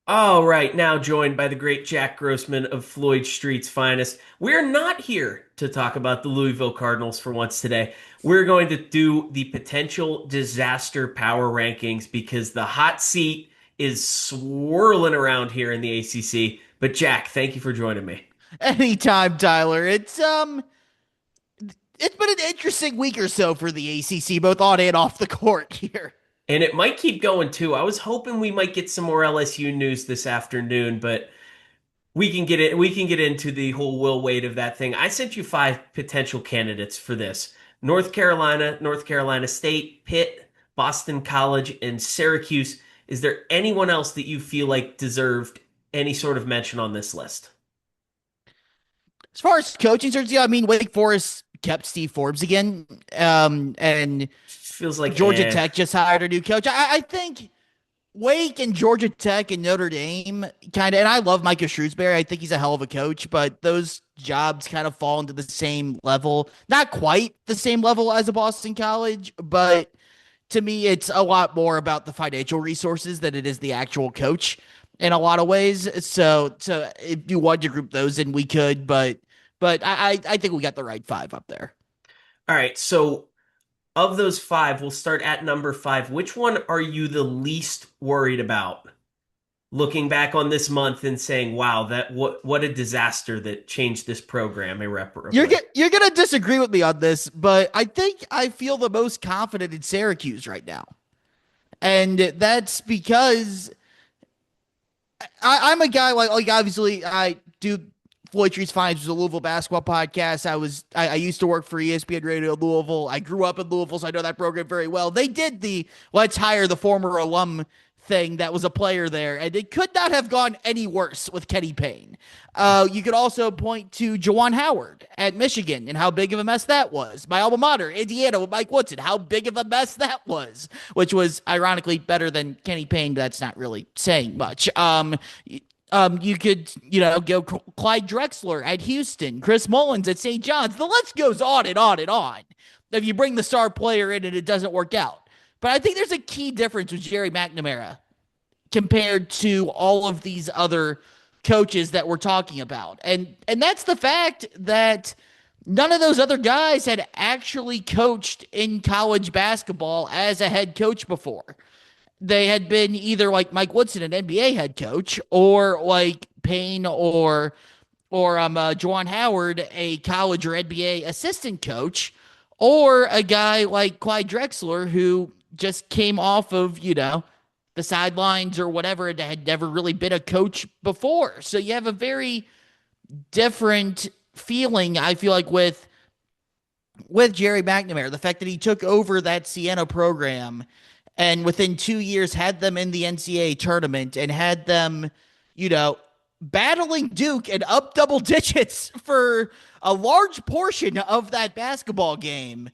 All right, now joined by the great Jack Grossman of Floyd Street's finest. We're not here to talk about the Louisville Cardinals for once today. We're going to do the potential disaster power rankings because the hot seat is swirling around here in the ACC. But Jack, thank you for joining me. Anytime, Tyler. It's been an interesting week or so for the ACC, both on and off the court here. And it might keep going too. I was hoping we might get some more LSU news this afternoon, but we can get into the whole will wait of that thing. I sent you five potential candidates for this. North Carolina, North Carolina State, Pitt, Boston College, and Syracuse. Is there anyone else that you feel like deserved any sort of mention on this list? As far as coaching search, yeah, I mean Wake Forest kept Steve Forbes again, and Feels like Georgia Tech just hired a new coach. I think Wake and Georgia Tech and Notre Dame kind of, and I love Micah Shrewsbury. I think he's a hell of a coach, but those jobs kind of fall into the same level. Not quite the same level as a Boston College, but to me, it's a lot more about the financial resources than it is the actual coach in a lot of ways. So if you wanted to group those in, we could, but I think we got the right five up there. all right. So of those five, we'll start at number five. Which one are you the least worried about? Looking back on this month and saying, "Wow, that what a disaster that changed this program irreparably." You're gonna disagree with me on this, but I think I feel the most confident in Syracuse right now, and that's because I'm a guy like obviously I do Floyd Trees Finds was a Louisville basketball podcast. I used to work for ESPN Radio Louisville. I grew up in Louisville, so I know that program very well. They did the let's hire the former alum thing that was a player there, and it could not have gone any worse with Kenny Payne. You could also point to Juwan Howard at Michigan and how big of a mess that was. My alma mater, Indiana, with Mike Woodson, how big of a mess that was, which was ironically better than Kenny Payne, but that's not really saying much. You could, go Clyde Drexler at Houston, Chris Mullins at St. John's. The list goes on and on and on. If you bring the star player in and it doesn't work out. But I think there's a key difference with Jerry McNamara compared to all of these other coaches that we're talking about. And that's the fact that none of those other guys had actually coached in college basketball as a head coach before. They had been either like Mike Woodson, an NBA head coach, or like Payne or Juwan Howard, a college or NBA assistant coach, or a guy like Clyde Drexler who just came off of, the sidelines or whatever and had never really been a coach before. So you have a very different feeling, I feel like, with Jerry McNamara. The fact that he took over that Siena program and within 2 years had them in the NCAA tournament and had them, you know, battling Duke and up double digits for a large portion of that basketball game,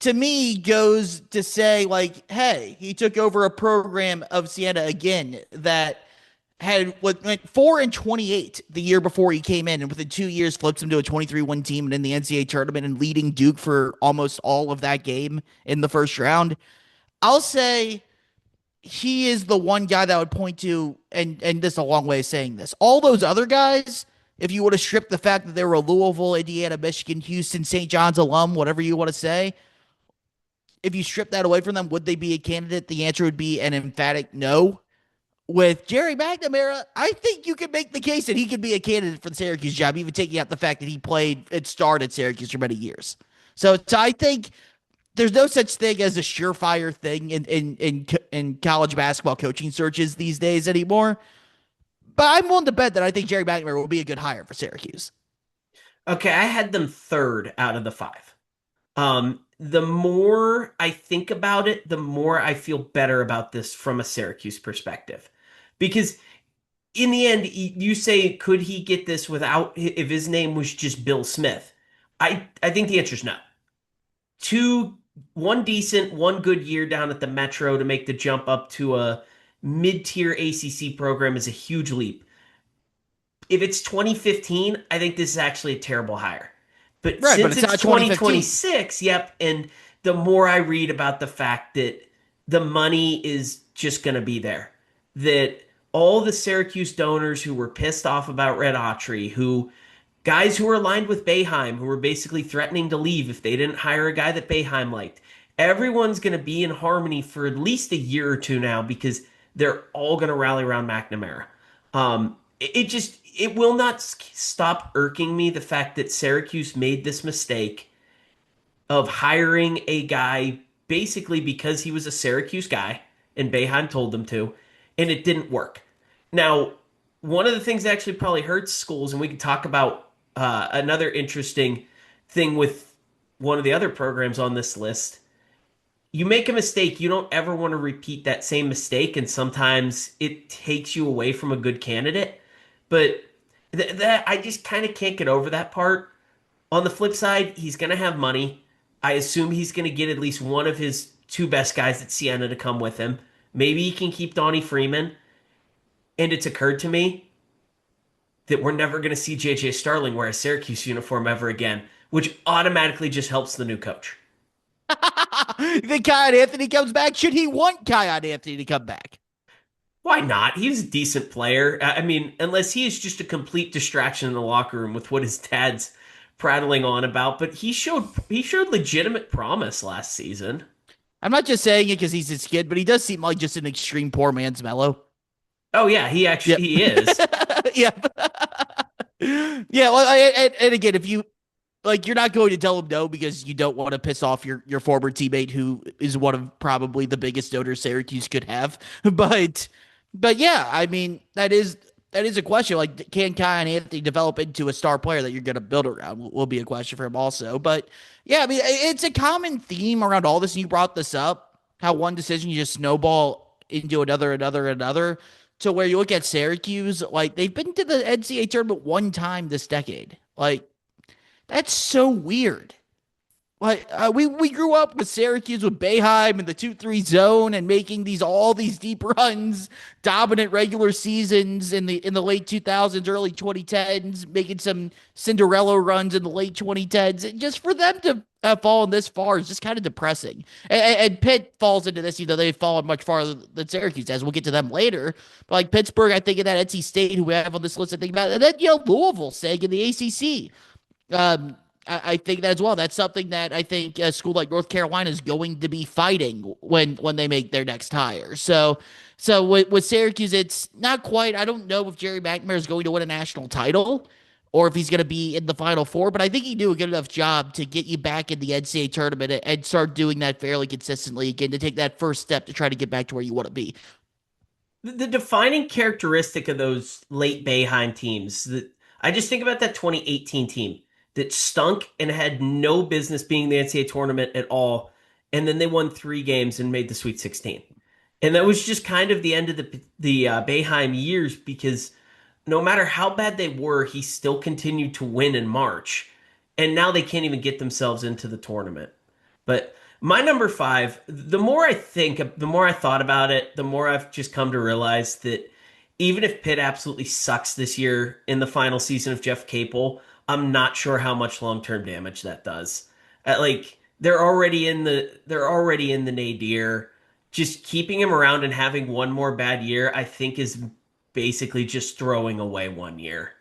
to me goes to say, like, hey, he took over a program of Siena again that went 4-28 the year before he came in, and within 2 years flips him to a 23-1 team and in the NCAA tournament and leading Duke for almost all of that game in the first round. I'll say he is the one guy that I would point to, and this is a long way of saying this. All those other guys, if you would have stripped the fact that they were a Louisville, Indiana, Michigan, Houston, St. John's alum, whatever you want to say, if you strip that away from them, would they be a candidate? The answer would be an emphatic no. With Jerry McNamara, I think you could make the case that he could be a candidate for the Syracuse job, even taking out the fact that he played and starred at Syracuse for many years. So I think there's no such thing as a surefire thing in college basketball coaching searches these days anymore. But I'm willing to bet that I think Jerry McNamara will be a good hire for Syracuse. Okay, I had them third out of the five. The more I think about it, the more I feel better about this from a Syracuse perspective. Because in the end, you say, could he get this without, if his name was just Bill Smith? I think the answer is no. One decent, one good year down at the Metro to make the jump up to a mid-tier ACC program is a huge leap. If it's 2015, I think this is actually a terrible hire. But Right, but since it's it's not 2015. 2026, yep, and the more I read about the fact that the money is just going to be there, that all the Syracuse donors who were pissed off about Red Autry, who guys who were aligned with Boeheim, who were basically threatening to leave if they didn't hire a guy that Boeheim liked. Everyone's going to be in harmony for at least a year or two now because they're all going to rally around McNamara. It will not stop irking me the fact that Syracuse made this mistake of hiring a guy basically because he was a Syracuse guy and Boeheim told them to, and it didn't work. Now, one of the things that actually probably hurts schools, and we can talk about another interesting thing with one of the other programs on this list. You make a mistake, you don't ever want to repeat that same mistake, and sometimes it takes you away from a good candidate. But that I just kind of can't get over that part. On the flip side, he's going to have money. I assume he's going to get at least one of his two best guys at Siena to come with him. Maybe he can keep Donnie Freeman. And it's occurred to me that we're never going to see JJ Starling wear a Syracuse uniform ever again, which automatically just helps the new coach. The Kion Anthony comes back. Should he want Kion Anthony to come back? Why not? He's a decent player. I mean, unless he is just a complete distraction in the locker room with what his dad's prattling on about, but he showed legitimate promise last season. I'm not just saying it because he's his kid, but he does seem like just an extreme poor man's Mello. Oh yeah, Yep. he is. Yeah. Yeah. Well, and again, if you like, you're not going to tell him no because you don't want to piss off your former teammate who is one of probably the biggest donors Syracuse could have. But yeah, I mean that is a question. Like, can Kion Anthony develop into a star player that you're going to build around? Will be a question for him also. But yeah, I mean it's a common theme around all this. And you brought this up, how one decision you just snowball into another. To where you look at Syracuse, like they've been to the NCAA tournament one time this decade. Like that's so weird. Like we grew up with Syracuse with Boeheim and the 2-3 zone and making all these deep runs, dominant regular seasons in the late 2000s, early 2010s, making some Cinderella runs in the late 2010s. Just for them to have fallen this far is just kind of depressing. And Pitt falls into this. They've fallen much farther than Syracuse has. We'll get to them later. But like Pittsburgh, I think of that. NC State, who we have on this list, I think about it. And then Louisville staying in the ACC. I think that as well. That's something that I think a school like North Carolina is going to be fighting when they make their next hire. So with Syracuse, it's not quite. I don't know if Jerry McNamara is going to win a national title or if he's going to be in the Final Four, but I think he do a good enough job to get you back in the NCAA tournament and start doing that fairly consistently again to take that first step to try to get back to where you want to be. The defining characteristic of those late Boeheim teams that I just think about that 2018 team that stunk and had no business being in the NCAA tournament at all. And then they won 3 games and made the Sweet 16. And that was just kind of the end of the Boeheim years because no matter how bad they were, he still continued to win in March. And now they can't even get themselves into the tournament. But my number 5, the more I think, the more I thought about it, the more I've just come to realize that even if Pitt absolutely sucks this year in the final season of Jeff Capel, I'm not sure how much long-term damage that does. Like they're already in the nadir. Just keeping him around and having one more bad year, I think, is basically just throwing away one year.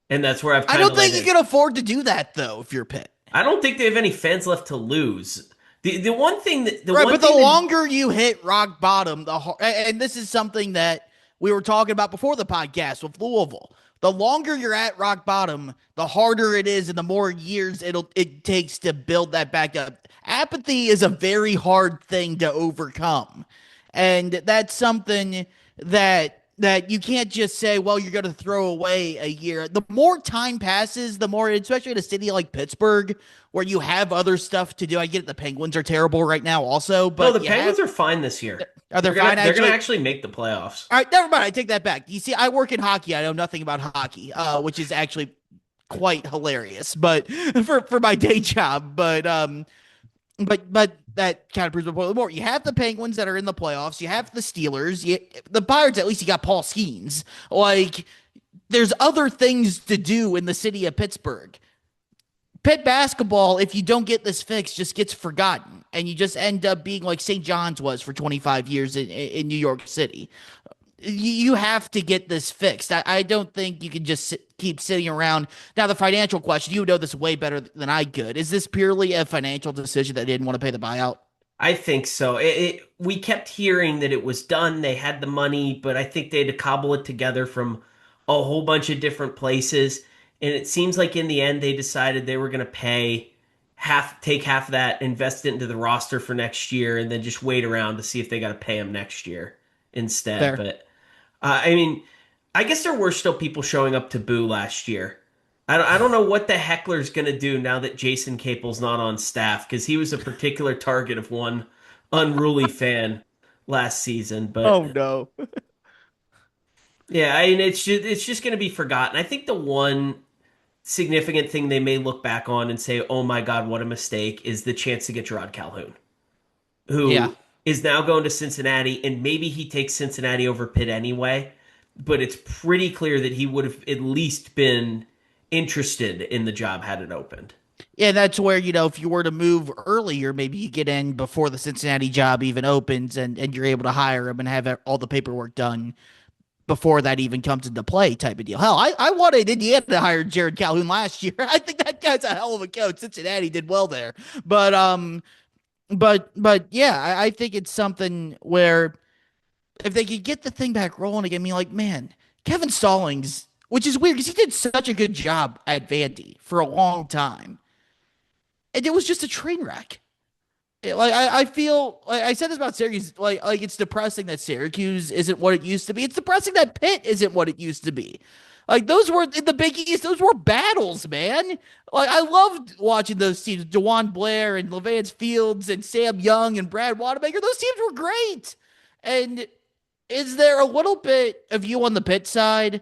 And that's where I've I kind of don't think let you it. can afford to do that though if you're Pitt. I don't think they have any fans left to lose. The one thing that Right, but the longer you hit rock bottom, and this is something that we were talking about before the podcast with Louisville. The longer you're at rock bottom, the harder it is, and the more years it takes to build that back up. Apathy is a very hard thing to overcome, and that's something that you can't just say, well, you're going to throw away a year. The more time passes, the more, especially in a city like Pittsburgh, where you have other stuff to do. I get it, the Penguins are terrible right now also, no, but the Penguins are fine this year. are they They're fine gonna they're gonna actually? actually make the playoffs. All right, never mind. I take that back. You see, I work in hockey. I know nothing about hockey, which is actually quite hilarious, but for my day job. But that kind of proves the point more. You have the Penguins that are in the playoffs. You have the Steelers. The Pirates, at least you got Paul Skeens. Like, there's other things to do in the city of Pittsburgh. Pitt basketball, if you don't get this fixed, just gets forgotten. And you just end up being like St. John's was for 25 years in New York City. you have to get this fixed. I don't think you can just keep sitting around. Now, the financial question, you know this way better than I could. Is this purely a financial decision that they didn't want to pay the buyout? I think so. We kept hearing that it was done. They had the money, but I think they had to cobble it together from a whole bunch of different places. And it seems like in the end, they decided they were going to pay take half of that, invest it into the roster for next year, and then just wait around to see if they got to pay him next year instead. Fair. But I mean, I guess there were still people showing up to boo last year. I don't know what the heckler's going to do now that Jason Capel's not on staff because he was a particular target of one unruly fan last season. But Oh no. yeah, I mean, it's just going to be forgotten. I think the one significant thing they may look back on and say, "Oh my God, what a mistake!" is the chance to get Gerard Calhoun, Yeah. who is now going to Cincinnati, and maybe he takes Cincinnati over Pitt anyway. But it's pretty clear that he would have at least been interested in the job had it opened. Yeah, that's where, if you were to move earlier, maybe you get in before the Cincinnati job even opens and you're able to hire him and have all the paperwork done before that even comes into play type of deal. Hell, I wanted Indiana to hire Jared Calhoun last year. I think that guy's a hell of a coach. Cincinnati did well there. But yeah, I think it's something where if they could get the thing back rolling again, I mean, like, man, Kevin Stallings, which is weird because he did such a good job at Vandy for a long time. And it was just a train wreck. I feel like I said this about Syracuse. Like it's depressing that Syracuse isn't what it used to be. It's depressing that Pitt isn't what it used to be. Like those were in the Big East. Those were battles, man. Like I loved watching those teams. DeJuan Blair and Levance Fields and Sam Young and Brad Wanamaker. Those teams were great. And is there a little bit of you on the Pitt side?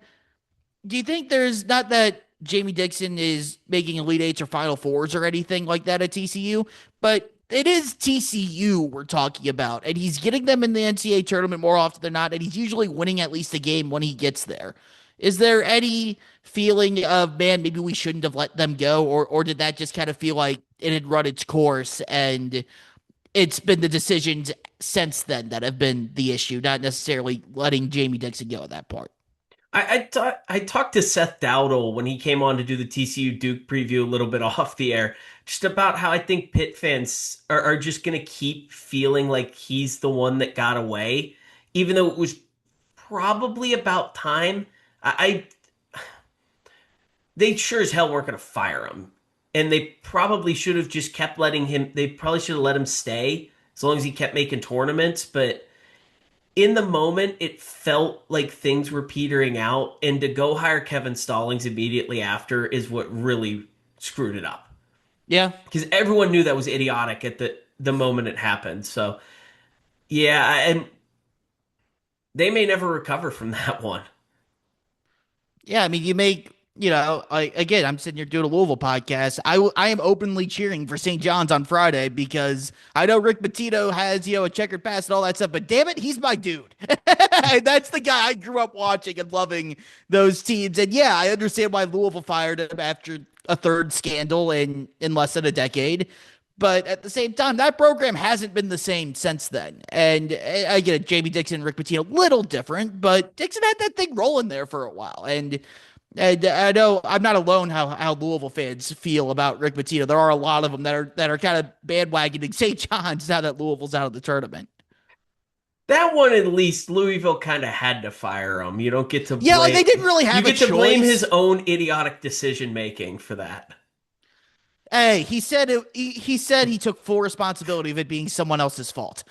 Do you think there's not that Jamie Dixon is making Elite Eights or Final Fours or anything like that at TCU, but it is TCU we're talking about, and he's getting them in the NCAA tournament more often than not, and he's usually winning at least a game when he gets there. Is there any feeling of, man, maybe we shouldn't have let them go, or did that just kind of feel like it had run its course and it's been the decisions since then that have been the issue, not necessarily letting Jamie Dixon go at that part? I talked to Seth Dowdle when he came on to do the TCU Duke preview a little bit off the air, just about how I think Pitt fans are just going to keep feeling like he's the one that got away, even though it was probably about time. They sure as hell weren't going to fire him, and they probably should have just kept letting him. They probably should have let him stay as long as he kept making tournaments, but in the moment, it felt like things were petering out, and to go hire Kevin Stallings immediately after is what really screwed it up. Yeah. Because everyone knew that was idiotic at the moment it happened. So yeah, and they may never recover from that one. Yeah, I mean, you make, again, I'm sitting here doing a Louisville podcast. I am openly cheering for St. John's on Friday because I know Rick Pitino has, a checkered past and all that stuff, but damn it, he's my dude. That's the guy I grew up watching and loving those teams. And yeah, I understand why Louisville fired him after a third scandal in less than a decade. But at the same time, that program hasn't been the same since then. And I get it, Jamie Dixon and Rick Pitino, little different, but Dixon had that thing rolling there for a while. And I know I'm not alone how Louisville fans feel about Rick Pitino. There are a lot of them that are kind of bandwagoning St. John's now that Louisville's out of the tournament. That one, at least, Louisville kind of had to fire him. You don't get to Yeah, like blame. they didn't really You have a get to blame his choice. own idiotic decision making for that. Hey, he said he took full responsibility of it being someone else's fault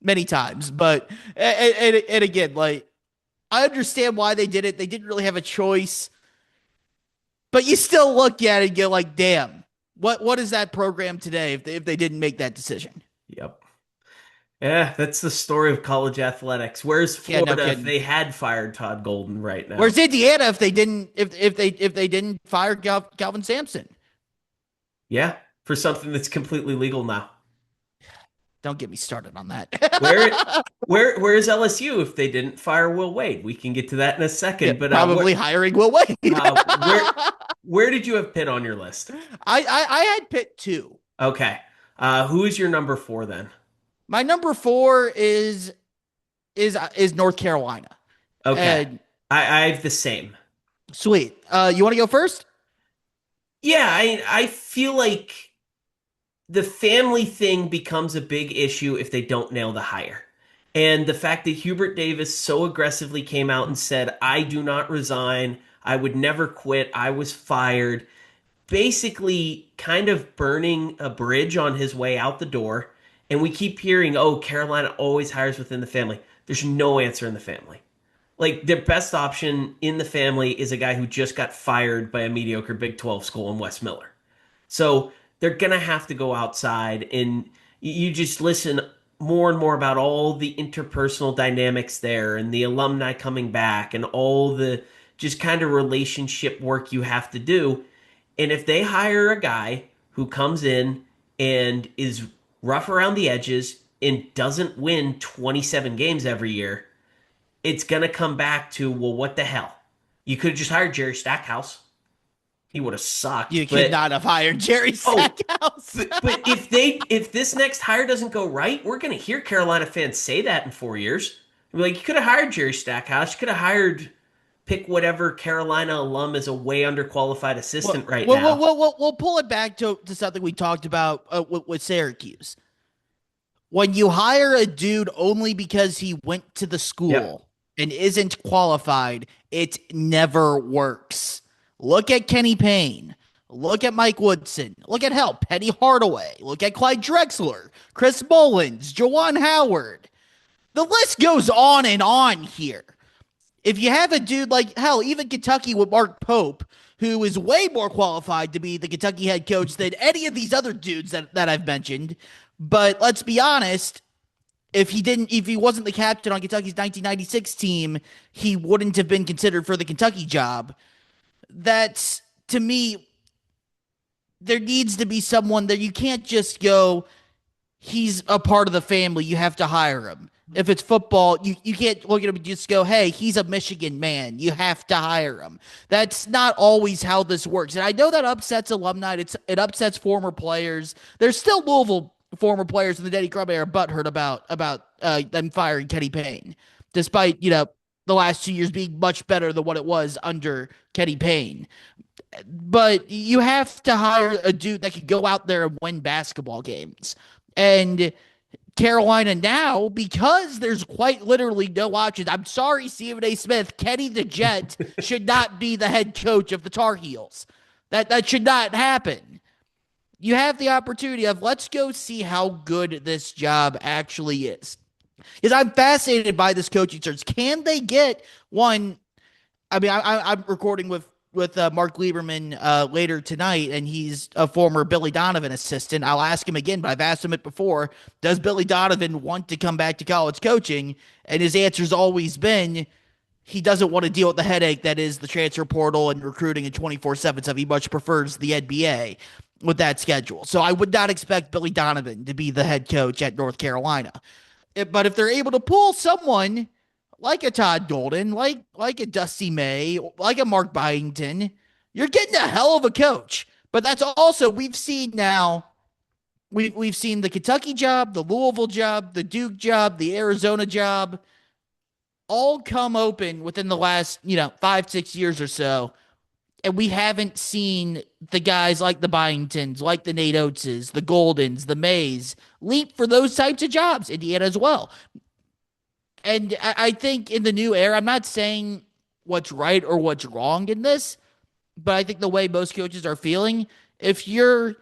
many times. But and again, like I understand why they did it. They didn't really have a choice. But you still look at it and go like, damn, what is that program today if they didn't make that decision? Yep. Yeah, that's the story of college athletics. Where's Yeah, no Florida if kidding. they had fired Todd Golden right now? Where's Indiana if they didn't if they didn't fire Calvin Sampson? Yeah, for something that's completely legal now. Don't get me started on Where that. where's LSU if they didn't fire Will Wade? We can get to that in a Yeah, second. But probably hiring Will Wade. where did you have Pitt on your list? I had Pitt too. Okay. Who is your number four then? My number four is is North Carolina. Okay. And I have the same. sweet. You want to go first? Yeah, I feel like the family thing becomes a big issue if they don't nail the hire. And the fact that Hubert Davis so aggressively came out and said, I do not resign, I would never quit, I was fired, basically kind of burning a bridge on his way out the door. And we keep hearing, oh, Carolina always hires within the family. There's no answer in the family. Like, their best option in the family is a guy who just got fired by a mediocre Big 12 school in West Miller. So they're going to have to go outside, and you just listen more and more about all the interpersonal dynamics there and the alumni coming back and all the just kind of relationship work you have to do. And if they hire a guy who comes in and is rough around the edges and doesn't win 27 games every year, it's going to come back to, well, what the hell? You could have just hired Jerry Stackhouse. He would have sucked. You could not have hired Jerry Oh, Stackhouse. but if this next hire doesn't go right, we're going to hear Carolina fans say that in 4 years. Like, you could have hired Jerry Stackhouse. You could have hired, pick whatever Carolina alum is a way underqualified assistant right now. We'll pull it back to something we talked about with Syracuse. When you hire a dude only because he went to the Yep. school and isn't qualified, it never works. Look at Kenny Payne. Look at Mike Woodson. Look at hell, Penny Hardaway. Look at Clyde Drexler, Chris Mullins, Jawan Howard. The list goes on here. If you have a dude like hell, even Kentucky with Mark Pope, who is way more qualified to be the Kentucky head coach than any of these other dudes that I've mentioned. But let's be honest, if he wasn't the captain on Kentucky's 1996 team, he wouldn't have been considered for the Kentucky job. That's to me, there needs to be someone that you can't just go, he's a part of the family, you have to hire him. If it's football, you can't look at him and just go, hey, he's a Michigan man. You have to hire him. That's not always how this works. And I know that upsets alumni. It upsets former players. There's still Louisville former players in the Denny Crum era butthurt about them firing Kenny Payne, despite, the last 2 years being much better than what it was under Kenny Payne. But you have to hire a dude that can go out there and win basketball games. And Carolina now, because there's quite literally no options. I'm sorry, Stephen A. Smith. Kenny the Jet should not be the head coach of the Tar Heels. That should not happen. You have the opportunity of, let's go see how good this job actually is. Because I'm fascinated by this coaching search. Can they get one? I mean, I'm recording with Mark Lieberman later tonight, and he's a former Billy Donovan assistant. I'll ask him again, but I've asked him it before. Does Billy Donovan want to come back to college coaching? And his answer's always been he doesn't want to deal with the headache that is the transfer portal and recruiting in 24/7, so he much prefers the NBA with that schedule. So I would not expect Billy Donovan to be the head coach at North Carolina. But if they're able to pull someone like a Todd Golden, like a Dusty May, like a Mark Byington, you're getting a hell of a coach. But that's also, we've seen now, we've seen the Kentucky job, the Louisville job, the Duke job, the Arizona job, all come open within the last 5-6 years or so. And we haven't seen the guys like the Byingtons, like the Nate Oateses, the Goldens, the Mays leap for those types of jobs. Indiana as well. And I think in the new era, I'm not saying what's right or what's wrong in this, but I think the way most coaches are feeling, if you're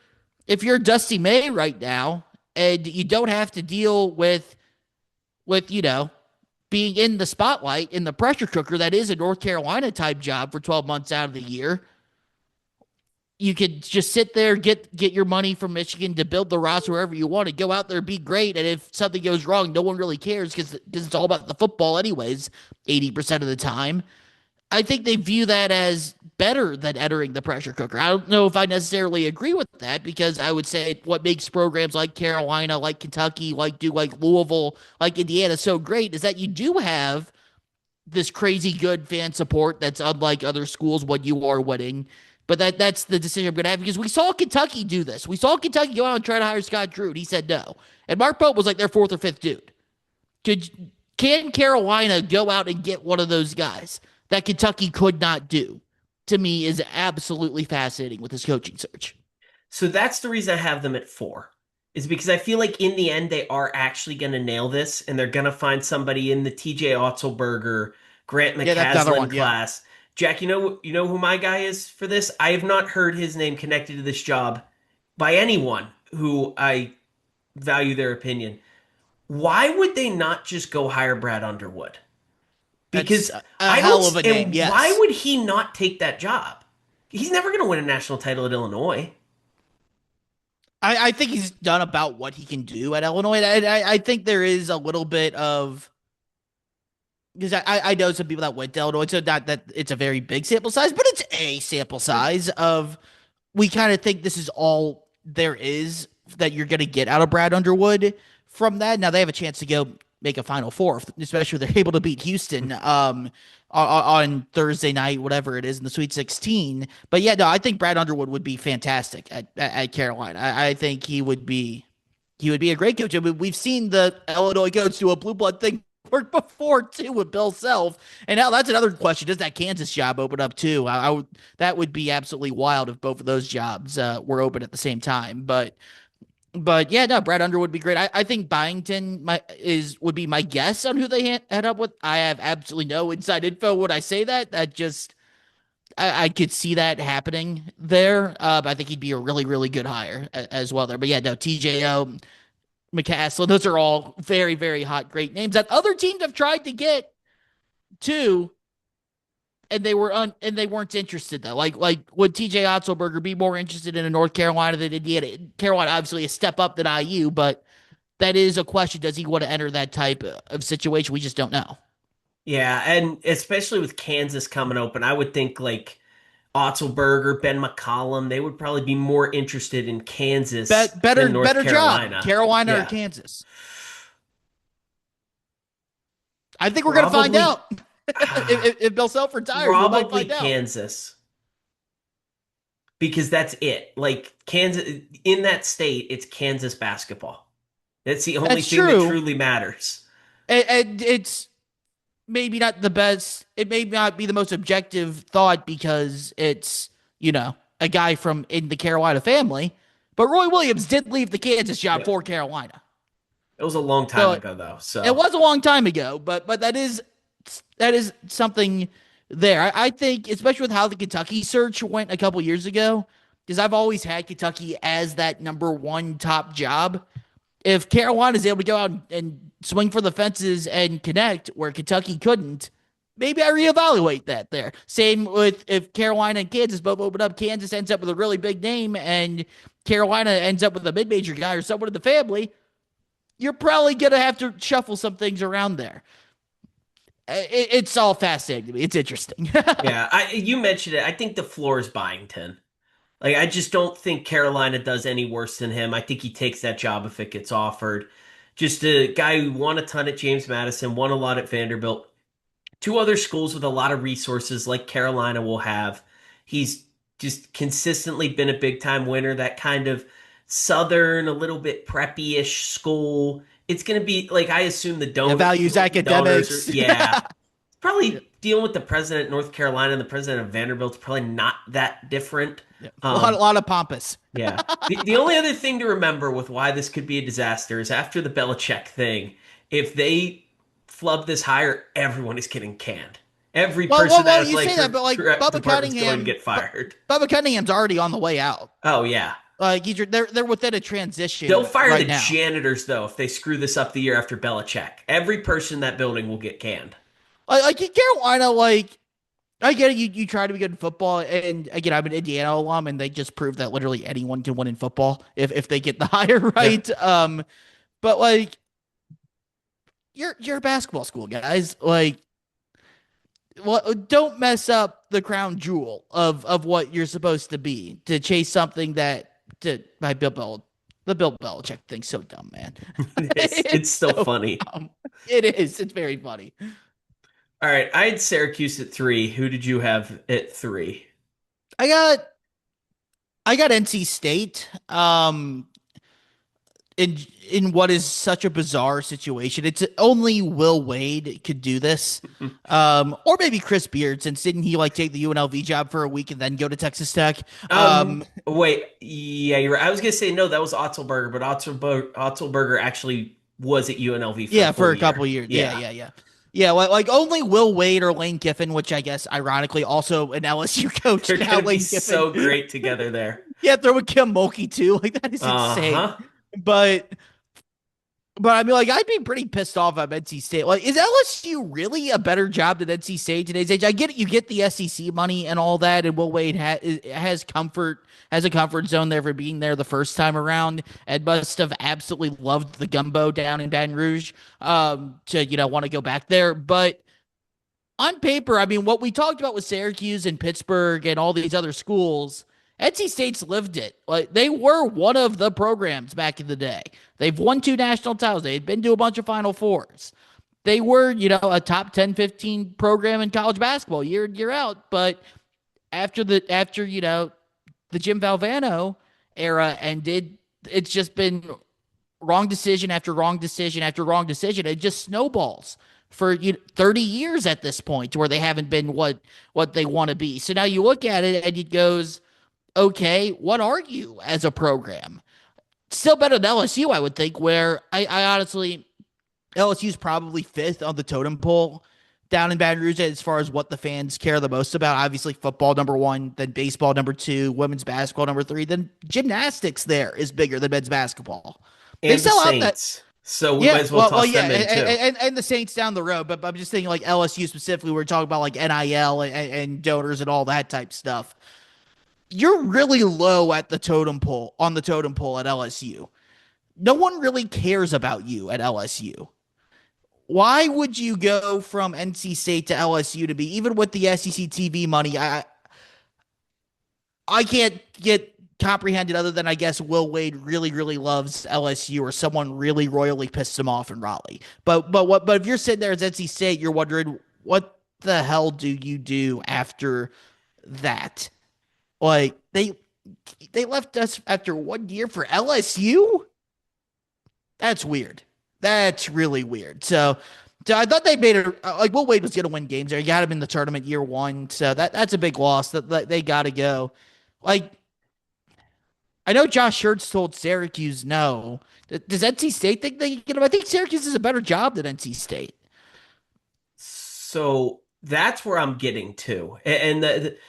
Dusty May right now and you don't have to deal with being in the spotlight in the pressure cooker that is a North Carolina type job for 12 months out of the year, you could just sit there, get your money from Michigan to build the roster wherever you want to, go out there, be great. And if something goes wrong, no one really cares because it's all about the football anyways, 80% of the time. I think they view that as better than entering the pressure cooker. I don't know if I necessarily agree with that because I would say what makes programs like Carolina, like Kentucky, like Duke, like Louisville, like Indiana so great is that you do have this crazy good fan support that's unlike other schools when you are winning. But that's the decision I'm going to have because we saw Kentucky do this. We saw Kentucky go out and try to hire Scott Drew, and he said no. And Mark Pope was like their fourth or fifth dude. Could Can Carolina go out and get one of those guys that Kentucky could not do? To me, is absolutely fascinating with this coaching search. So that's the reason I have them at 4, is because I feel like in the end they are actually going to nail this, and they're going to find somebody in the TJ Otzelberger, Grant Yeah, that's another McCaslin one. Yeah, class. Jack, you know who my guy is for this? I have not heard his name connected to this job by anyone who I value their opinion. Why would they not just go hire Brad Underwood? that's Because a I don't, hell of a name. and why Yes. would he not take that job? He's never going to win a national title at Illinois. I think he's done about what he can do at Illinois. I think there is a little bit of because I know some people that went to Illinois, so not that it's a very big sample size, but it's a sample size of we kind of think this is all there is that you're going to get out of Brad Underwood from that. Now they have a chance to go make a Final Four, especially if they're able to beat Houston on Thursday night, whatever it is in the Sweet 16. But yeah, no, I think Brad Underwood would be fantastic at Carolina. I think he would be a great coach. I mean, we've seen the Illinois coach do a blue blood thing work before too with Bill Self, and now that's another question: does that Kansas job open up too? That would be absolutely wild if both of those jobs were open at the same time. But yeah, no, Brad Underwood would be great. I think Byington would be my guess on who they head up with. I have absolutely no inside info when I say that. That just I could see that happening there. But I think he'd be a really, really good hire as well there. But yeah, no, TJO, McCaslin, those are all very, very hot, great names that other teams have tried to get to, and they weren't interested though. Like would TJ Otzelberger be more interested in a North Carolina than Indiana? Carolina obviously a step up than IU, but that is a question. Does he want to enter that type of situation? We just don't know. Yeah, and especially with Kansas coming open, I would think like Otzelberger, Ben McCollum, they would probably be more interested in Kansas than North Better job, Carolina. Carolina or Yeah. Kansas. I think we're gonna find Probably out. If Bill Self retires, we might probably find out. Kansas, because that's it. Like Kansas in that state, it's Kansas basketball. That's the only That's thing that true, truly matters. and it's maybe not the best. It may not be the most objective thought because it's, a guy from in the Carolina family. But Roy Williams did leave the Kansas job Yep. for Carolina. It was a long time So ago though. it So was a long time ago, but that is something there. I think, especially with how the Kentucky search went a couple years ago, because I've always had Kentucky as that number one top job. If Carolina is able to go out and swing for the fences and connect where Kentucky couldn't, maybe I reevaluate that there. Same with if Carolina and Kansas both open up, Kansas ends up with a really big name and Carolina ends up with a mid-major guy or someone in the family, you're probably going to have to shuffle some things around there. It's all fascinating to me. It's interesting. yeah, you mentioned it. I think the floor is Byington. Like I just don't think Carolina does any worse than him. I think he takes that job if it gets offered. Just a guy who won a ton at James Madison, won a lot at Vanderbilt. Two other schools with a lot of resources like Carolina will have. He's just consistently been a big time winner, that kind of southern, a little bit preppy-ish school. It's going to be like I assume the It values donors are academics. yeah. Yeah. Probably dealing with the president of North Carolina and the president of Vanderbilt's probably not that different. Yeah. A lot, a Um lot of pompous. yeah. The only other thing to remember with why this could be a disaster is after the Belichick thing, if they flub this hire, everyone is getting canned. Every person that You say athletic that, but like department's going to get fired. Bubba Cunningham's already on the way out. Oh yeah. Like they're within a They'll transition fire the right now. janitors though if they screw this up the year after Belichick. Every person in that building will get canned. Like in Carolina, like I get it. You try to be good in football, and again, I'm an Indiana alum, and they just proved that literally anyone can win in football if they get the hire Yeah. right. But like you're a basketball school, guys. Like, well, don't mess up the crown jewel of what you're supposed to be to chase something that by the Bill Belichick thing's so dumb, man. It's It's still so funny. dumb. It is. It's very funny. All right, I had Syracuse at 3. Who did you have at 3? I got I got NC State. in in what is such a bizarre situation. It's only Will Wade could do this. Or maybe Chris Beard, since didn't he like take the UNLV job for a week and then go to Texas Tech? Wait, yeah, you're right. I was gonna say no, that was Otzelberger, but Otzelberger actually was at UNLV for a Yeah, full for a couple year. years. Yeah, Yeah, yeah, yeah. Yeah, like only Will Wade or Lane Kiffin, which I guess ironically also an LSU coach they're now, gonna be Lane Kiffin. so great together there. Yeah, throw in Kim Mulkey too. Like that is insane. Uh-huh. But I mean, like, I'd be pretty pissed off at NC State. Like, is LSU really a better job than NC State today's age? I get it, you get the SEC money and all that, and Will Wade has a comfort zone there for being there the first time around, and must have absolutely loved the gumbo down in Baton Rouge, to want to go back there. But on paper, I mean, what we talked about with Syracuse and Pittsburgh and all these other schools, NC State's lived it. Like they were one of the programs back in the day. They've won 2 national titles. They had been to a bunch of Final Fours. They were, a top 10, 15 program in college basketball year in, year out. But after the Jim Valvano era ended, it's just been wrong decision after wrong decision after wrong decision. It just snowballs for 30 years at this point, where they haven't been what they want to be. So now you look at it and it goes, okay, what are you as a program? Still better than LSU, I would think, where I honestly, LSU's probably fifth on the totem pole down in Baton Rouge as far as what the fans care the most about. Obviously, football number one, then baseball number two, women's basketball number three, then gymnastics there is bigger than men's basketball. They And the sell out that. Saints. So we might Yeah, as well toss yeah, them in too. and the Saints down the road, but I'm just thinking like LSU specifically. We're talking about like NIL and donors and all that type stuff. You're really low at the totem pole on the totem pole at LSU. No one really cares about you at LSU. Why would you go from NC State to LSU to be, even with the SEC TV money? I can't get comprehended other than I guess Will Wade really really loves LSU, or someone really royally pissed him off in Raleigh. But if you're sitting there as NC State, you're wondering what the hell do you do after that? Like they left us after 1 year for LSU. That's weird. That's really weird. So I thought they made it like Will Wade was going to win games there. You got him in the tournament year one, so that's a big loss. That they got to go. Like I know Josh Hurts told Syracuse no. Does NC State think they can get him? I think Syracuse is a better job than NC State. So that's where I'm getting to.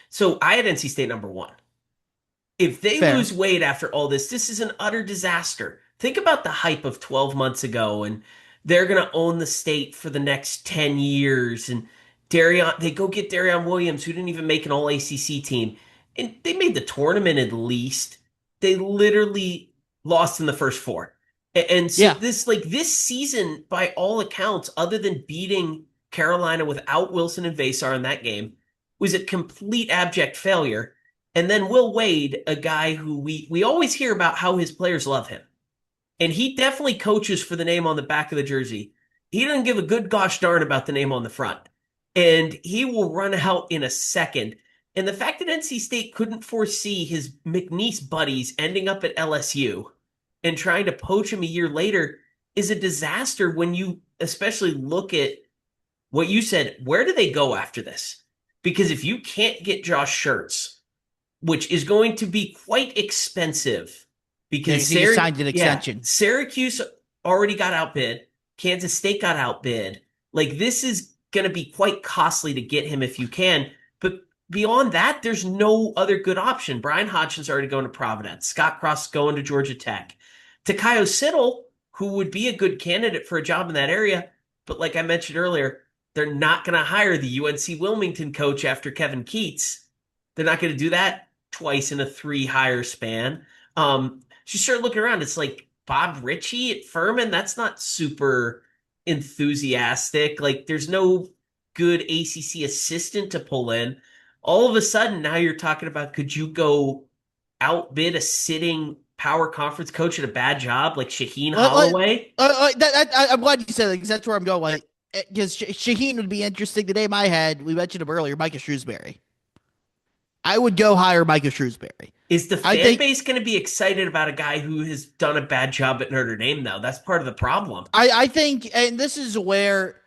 So I had NC State number one. If they Fair. lose weight after all this, this is an utter disaster. Think about the hype of 12 months ago, and they're going to own the state for the next 10 years. And they go get Darion Williams, who didn't even make an all ACC team. And they made the tournament at least. They literally lost in the first four. And so Yeah. this season, by all accounts, other than beating Carolina without Wilson and Vasar in that game, was a complete abject failure. And then Will Wade, a guy who we always hear about how his players love him. And he definitely coaches for the name on the back of the jersey. He doesn't give a good gosh darn about the name on the front. And he will run out in a second. And the fact that NC State couldn't foresee his McNeese buddies ending up at LSU and trying to poach him a year later is a disaster when you especially look at what you said. Where do they go after this? Because if you can't get Josh Schertz, which is going to be quite expensive, Yeah, because he signed an extension. Syracuse already got outbid. Kansas State got outbid. Like, this is going to be quite costly to get him if you can. But beyond that, there's no other good option. Brian Hodgson's already going to Providence. Scott Cross is going to Georgia Tech. Takayo Siddle, who would be a good candidate for a job in that area, but like I mentioned earlier, they're not going to hire the UNC Wilmington coach after Kevin Keats. They're not going to do that twice in a 3-hire span. You start looking around, it's like Bob Ritchie at Furman. That's not super enthusiastic. Like, there's no good ACC assistant to pull in. All of a sudden, now you're talking about, could you go outbid a sitting power conference coach at a bad job like Shaheen Holloway? I'm glad you said that because that's where I'm going. Like, because Shaheen would be interesting. The name I had, we mentioned him earlier, Micah Shrewsbury. I would go hire Micah Shrewsbury. Is the I fan think base going to be excited about a guy who has done a bad job at Notre Dame, though? That's part of the problem. I think, and this is where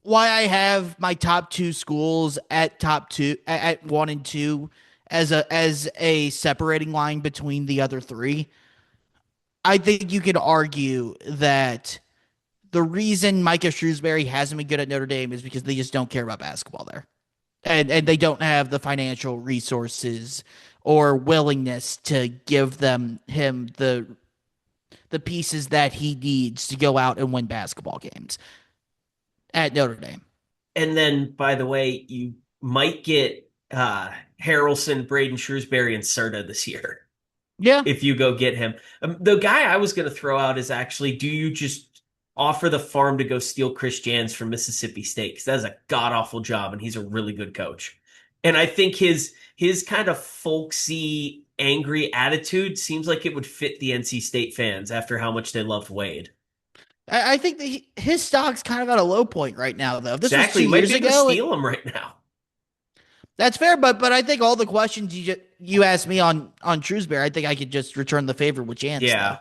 why I have my top two schools at top two at one and two as a separating line between the other three. I think you could argue that the reason Micah Shrewsbury hasn't been good at Notre Dame is because they just don't care about basketball there. And they don't have the financial resources or willingness to give them him the pieces that he needs to go out and win basketball games at Notre Dame. And then, by the way, you might get Harrelson, Braden Shrewsbury, and Serta this year Yeah. if you go get him. The guy I was going to throw out is actually, do you just offer the farm to go steal Chris Jans from Mississippi State? Because that's a god awful job, and he's a really good coach. And I think his kind of folksy, angry attitude seems like it would fit the NC State fans after how much they loved Wade. I think that his stock's kind of at a low point right now, though. If this was Exactly, two you might years be able to ago, steal him right now. that's fair. But I think all the questions you asked me on Shrewsbury, I think I could just return the favor with Jans, though. Yeah.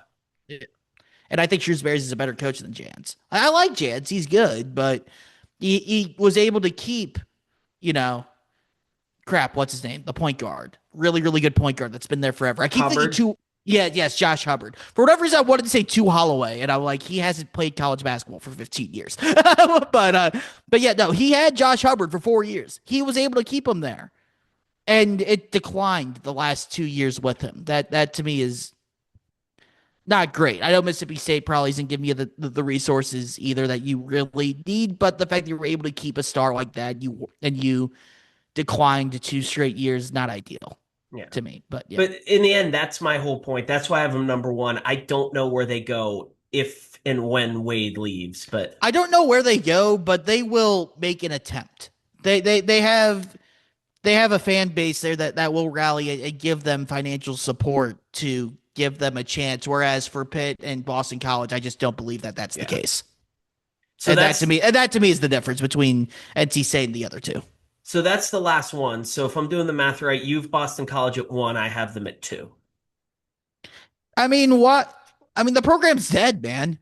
And I think Shrewsbury is a better coach than Jans. I like Jans; he's good, but he was able to keep, you know, crap, what's his name? The point guard. Really, really good point guard that's been there forever. I keep thinking Hubbard. too. Yeah, yes, Josh Hubbard. For whatever reason, I wanted to say Tu Holloway, and I'm like, he hasn't played college basketball for 15 years. But yeah, no, he had Josh Hubbard for 4 years. He was able to keep him there, and it declined the last 2 years with him. That to me is not great. I know Mississippi State probably isn't giving you the resources either that you really need, but the fact that you were able to keep a star like that, you declined 2 straight years, not ideal Yeah. to me. But yeah. But in the end, that's my whole point. That's why I have them number one. I don't know where they go if and when Wade leaves, but I don't know where they go, but they will make an attempt. They have a fan base there that will rally and give them financial support to give them a chance. Whereas for Pitt and Boston College, I just don't believe that that's the yeah. case. So that's And that to me is the difference between NC State and the other two. so that's the last one. So if I'm doing the math right, you've Boston College at one, I have them at two. I mean, what? I mean, the program's dead, man.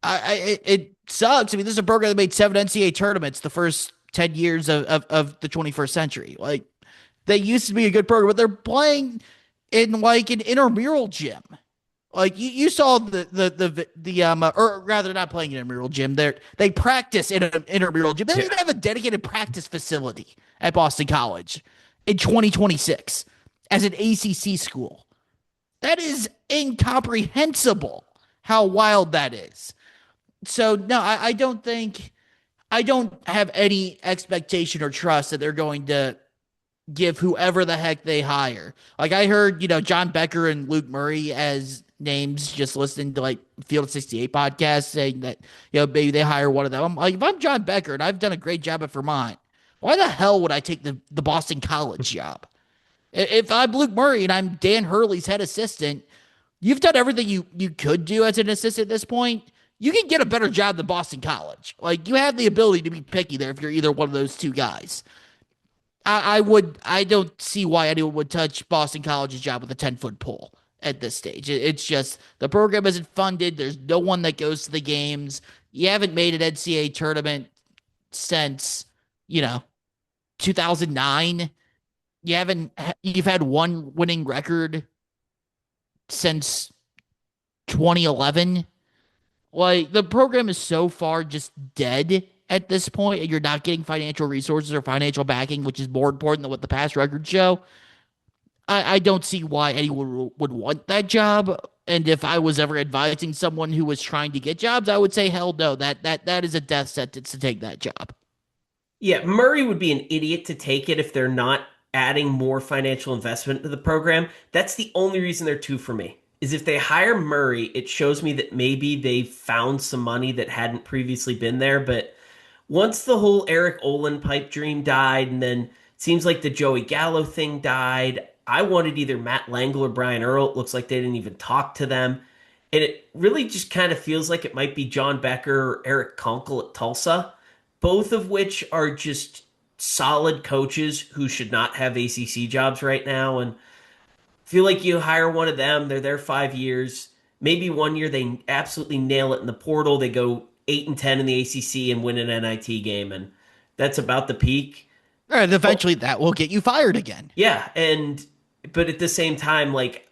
It sucks. I mean, this is a program that made 7 NCAA tournaments the first 10 years of the 21st century. Like, they used to be a good program, but they're playing in like an intramural gym. Like you saw or rather not playing in an intramural gym. They practice in an intramural gym. They don't Yeah. even have a dedicated practice facility at Boston College in 2026 as an ACC school. That is incomprehensible how wild that is. So no, I don't have any expectation or trust that they're going to give whoever the heck they hire. Like I heard, John Becker and Luke Murray as names just listening to like Field 68 podcast saying that, maybe they hire one of them. I'm like, if I'm John Becker and I've done a great job at Vermont, why the hell would I take the Boston College job? If I'm Luke Murray and I'm Dan Hurley's head assistant, you've done everything you could do as an assistant at this point. You can get a better job than Boston College. Like you have the ability to be picky there if you're either one of those two guys. I don't see why anyone would touch Boston College's job with a 10-foot pole at this stage. It's just the program isn't funded. There's no one that goes to the games. You haven't made an NCAA tournament since, 2009. You've had one winning record since 2011. Like the program is so far just dead at this point, and you're not getting financial resources or financial backing, which is more important than what the past records show. I don't see why anyone would want that job. And if I was ever advising someone who was trying to get jobs, I would say, hell no, that is a death sentence to take that job. Yeah, Murray would be an idiot to take it if they're not adding more financial investment to the program. That's the only reason they're two for me. Is if they hire Murray, it shows me that maybe they found some money that hadn't previously been there. But once the whole Eric Olin pipe dream died, and then it seems like the Joey Gallo thing died, I wanted either Matt Langle or Brian Earl. It looks like they didn't even talk to them. And it really just kind of feels like it might be John Becker or Eric Conkle at Tulsa, both of which are just solid coaches who should not have ACC jobs right now, and feel like you hire one of them, they're there 5 years. Maybe one year they absolutely nail it in the portal. They go 8-10 in the ACC and win an NIT game, and that's about the peak. And But eventually that will get you fired again. yeah, and but at the same time, like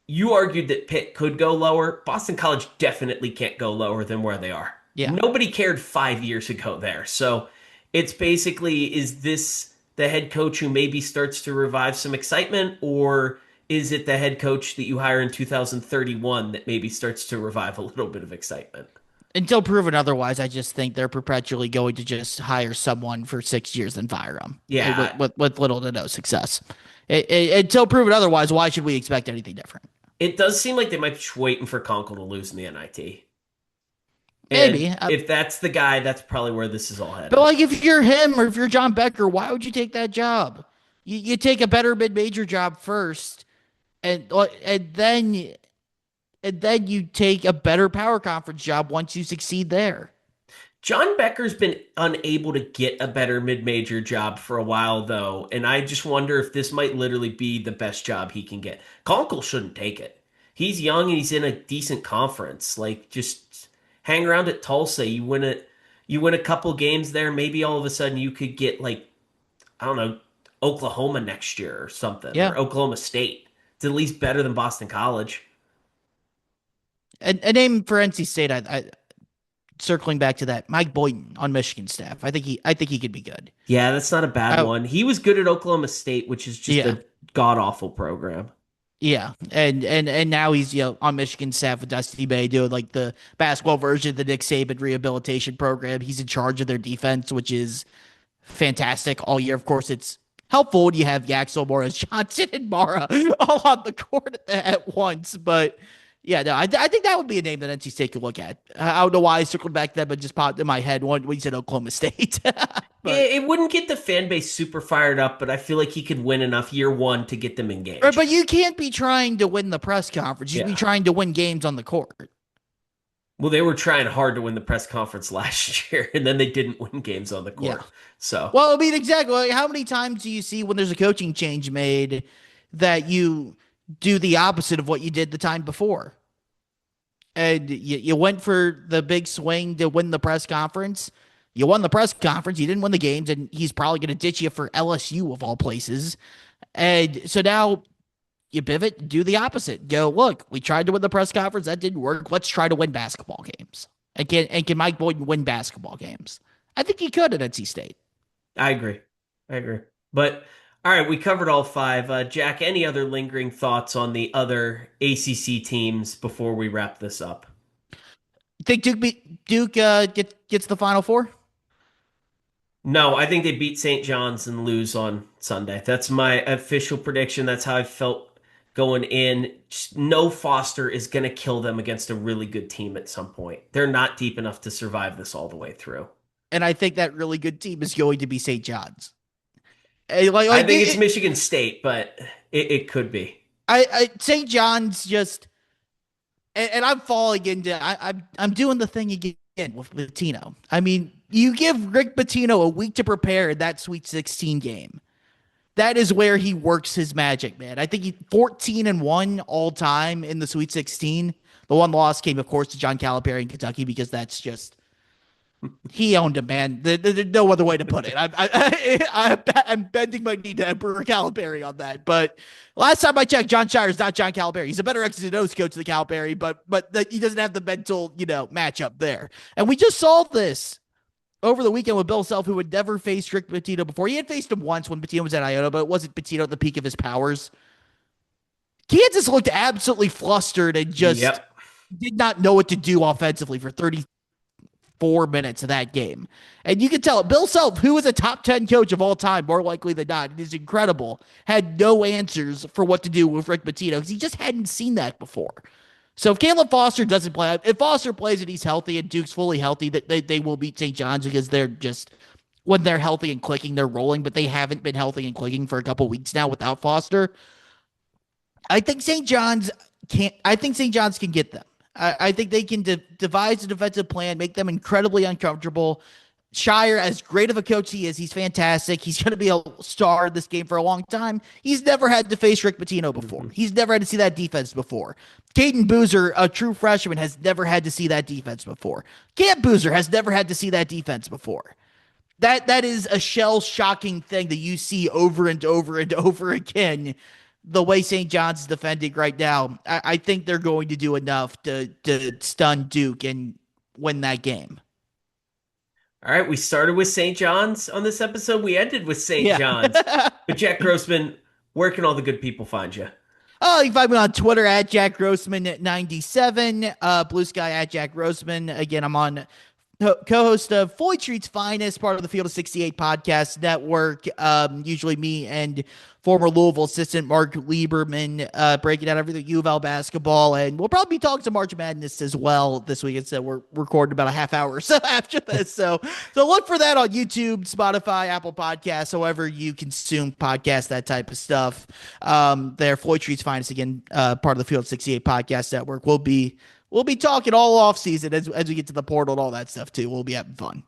you argued that Pitt could go lower. Boston College definitely can't go lower than where they are. Yeah. Nobody cared 5 years ago there. So it's basically, is this the head coach who maybe starts to revive some excitement, or is it the head coach that you hire in 2031 that maybe starts to revive a little bit of excitement? Until proven otherwise, I just think they're perpetually going to just hire someone for 6 years and fire them with, Yeah, with little to no success. Until proven otherwise, why should we expect anything different? it does seem like they might be waiting for Conkle to lose in the NIT. And Maybe. if that's the guy, that's probably where this is all But headed. like if you're him or if you're John Becker, why would you take that job? You take a better mid-major job first, and and then and then you take a better power conference job once you succeed there. John Becker's been unable to get a better mid-major job for a while, though, and I just wonder if this might literally be the best job he can get. Conkle shouldn't take it. He's young and he's in a decent conference. Like, just hang around at Tulsa. You win a couple games there. Maybe all of a sudden you could get like, I don't know, Oklahoma next year or something, Yeah. or Oklahoma State. It's at least better than Boston College. And a name for NC State, circling back to that, Mike Boynton on Michigan staff. I think he could be good. Yeah, that's not a bad Oh, one. He was good at Oklahoma State, which is just yeah. a god awful program. Yeah, and now he's on Michigan staff with Dusty Bay doing like the basketball version of the Nick Saban rehabilitation program. He's in charge of their defense, which is fantastic all year. Of course, it's helpful when you have Yaxel, Morris, Johnson, and Mara all on the court at once. But yeah, no, I think that would be a name that NC State could look at. I don't know why I circled back to that, but just popped in my head when you said Oklahoma State. But It wouldn't get the fan base super fired up, but I feel like he could win enough year one to get them but engaged. you can't be trying to win the press conference. You should be Yeah. trying to win games on the court. Well, they were trying hard to win the press conference last year, and then they didn't win games on the Yeah. court. So, Well, I mean, exactly. Like, how many times do you see when there's a coaching change made that you do the opposite of what you did the time before? And you went for the big swing to win the press conference. You won the press conference. You didn't win the games, and he's probably going to ditch you for LSU of all places. And so now you pivot, do the opposite. Go, look, we tried to win the press conference. That didn't work. Let's try to win basketball games. And can Mike Boynton win basketball games? I think he could at NC State. I agree. I agree. But all right, we covered all five. Jack, any other lingering thoughts on the other ACC teams before we wrap this up? Think Duke gets the Final Four? No, I think they beat St. John's and lose on Sunday. That's my official prediction. That's how I felt going in. Just no Foster is going to kill them against a really good team at some point. They're not deep enough to survive this all the way through. And I think that really good team is going to be St. John's. I think it's Michigan State, but it could be. St. John's just, and I'm falling into. I'm doing the thing again with Pitino. I mean, you give Rick Pitino a week to prepare that Sweet 16 game. That is where he works his magic, man. I think he 14-1 all time in the Sweet 16. The one loss came, of course, to John Calipari in Kentucky because that's just he owned him, man. There's no other way to put it. I'm bending my knee to Emperor Calipari on that. But last time I checked, John Shire's not John Calipari. He's a better X's and O's coach than Calipari, but he doesn't have the mental, matchup there. And we just saw this over the weekend with Bill Self, who had never faced Rick Pitino before. He had faced him once when Pitino was at Iona, but it wasn't Pitino at the peak of his powers. Kansas looked absolutely flustered and just Yep. did not know what to do offensively for 34 minutes of that game. And you can tell Bill Self, who is a top 10 coach of all time, more likely than not, it is incredible, had no answers for what to do with Rick Pitino because he just hadn't seen that before. So if Caleb Foster doesn't play, if Foster plays and he's healthy and Duke's fully healthy, that they will beat St. John's because they're just, when they're healthy and clicking, they're rolling, but they haven't been healthy and clicking for a couple weeks now without Foster. I think St. John's can get them. I think they can devise a defensive plan, make them incredibly uncomfortable, Shire, as great of a coach he is, he's fantastic. He's going to be a star in this game for a long time. He's never had to face Rick Pitino before. Mhm. He's never had to see that defense before. Caden Boozer, a true freshman, has never had to see that defense before. Cam Boozer has never had to see that defense before. That is a shell shocking thing that you see over and over and over again. The way St. John's is defending right now, I think they're going to do enough to stun Duke and win that game. All right, we started with St. John's on this episode. We ended with St. Yeah. John's. But Jack Grossman, where can all the good people find you? Oh, you can find me on Twitter at Jack Grossman 97, Blue Sky at Jack Grossman. Again, I'm on co-host of Floyd Street's Finest, part of the Field of 68 podcast network. Usually me and former Louisville assistant Mark Lieberman breaking down everything U of L basketball, and we'll probably be talking to March Madness as well this week. So we're recording about a half hour or so after this. So look for that on YouTube, Spotify, Apple Podcasts, however you consume podcasts, that type of stuff. There, Floyd Street's Finest, again, part of the Field of 68 podcast network. We'll be talking all off season as we get to the portal and all that stuff too. We'll be having fun.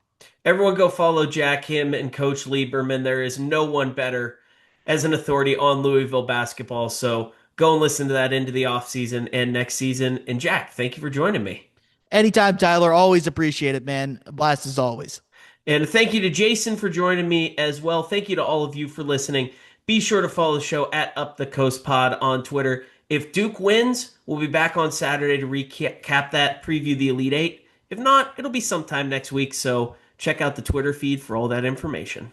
Everyone go follow Jack, him, and Coach Lieberman. There is no one better as an authority on Louisville basketball. So go and listen to that into the offseason and next season. And Jack, thank you for joining me. Anytime, Tyler. Always appreciate it, man. A blast as always. And thank you to Jason for joining me as well. Thank you to all of you for listening. Be sure to follow the show at Up the Coast Pod on Twitter. If Duke wins, we'll be back on Saturday to recap that, preview the Elite Eight. If not, it'll be sometime next week. So check out the Twitter feed for all that information.